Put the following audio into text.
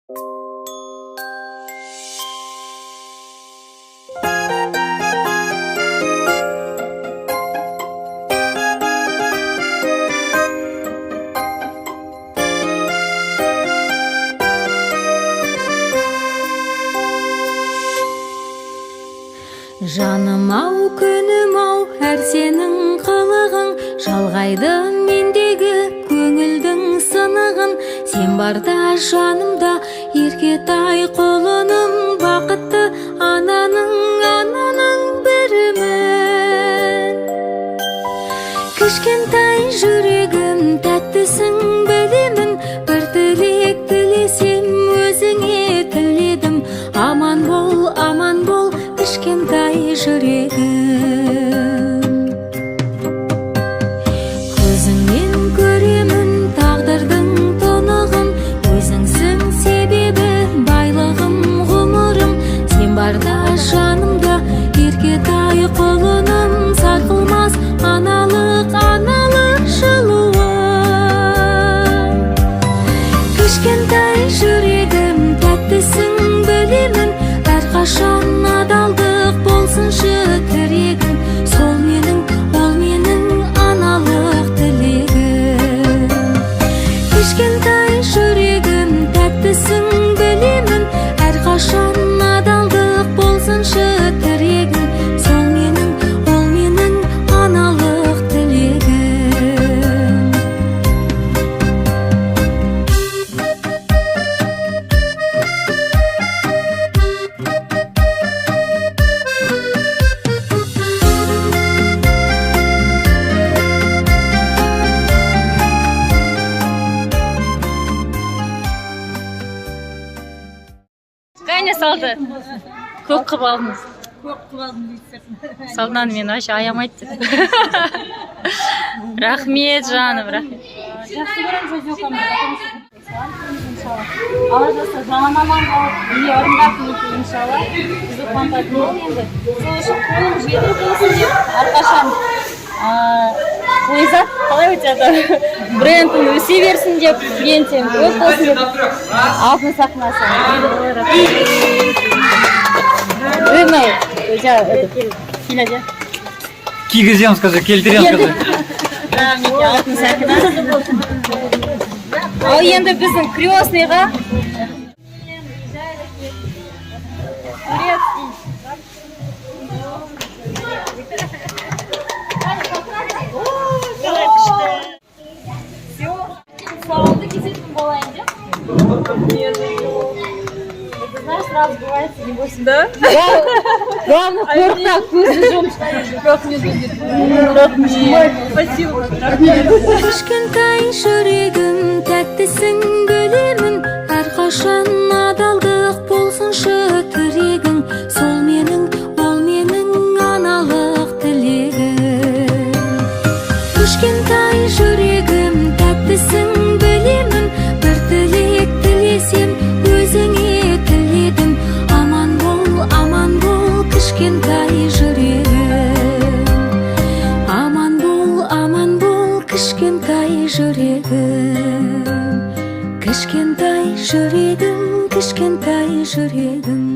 Жаным ау, күнім ау, әр сенің қылығың жалғайды мендегі көңілдің сынығын. Сен барда жанымда еркетай құлыным, бақытты ананың бірімін. Кішкентай жүрегім тәттісің білемін, бір тілек тілесем өзіңе тіледім. Аман бол, кішкентай жүрегім. Көзіңнен көремін тағдырдың тұнығын, өзіңсің себебі байлығым, ғұмырым. Сен барда жанымда еркетай құлыным, сарқылмас аналық жылуым. Кішкентай жүрегім тәттісің білемін, әрқашан адалдық болсыншы тірегім. Сол менің, ол менің аналық тілегім. Кішкентай жүрегім тәттісің білемін, әрқашан адалдық болсыншы тірегім. Сол менің, ол менің аналық тілегім. Қане салды? Көк қып алдыңыз. Көк қып алдым дейсің. Салдан мен вообще аямайды деп. Рахмет жаным, рахмет. Жақсы көремін жөзекамды. Алла жазса жаман аман қалып, ие орындап өтті иншалла. Бізді қуантатын ол енді. Сол үшін қолым жетіп болсын деп, әрқашан Луиза, қалай өтеді? Брендін өсе берсін деп, клиентен көп болсын деп, алтын сақнасы. Рынай, келеді. Кигізем, скажи, келтірем, скажи. Алтын сақнасы. Ал енді біздің крестныйға Салонды кететін болайын деп. Знаешь, сразу бывает, не бойся. Да? Главное, қорықта көзін жұмып. Спасибо. Кішкентай жүрегім тәттісің білемін, әрқашан адалдық болсыншы тірегің. Сол менің, ол менің аналық тілегім. Кішкентай жүрегім тәттісің білемін, бір тілек тілесем өзіңе тіледім. Аман бол, кішкентай жүрегім. Аман бол, кішкентай жүрегім. Кішкентай жүрегім, кішкентай жүрегім.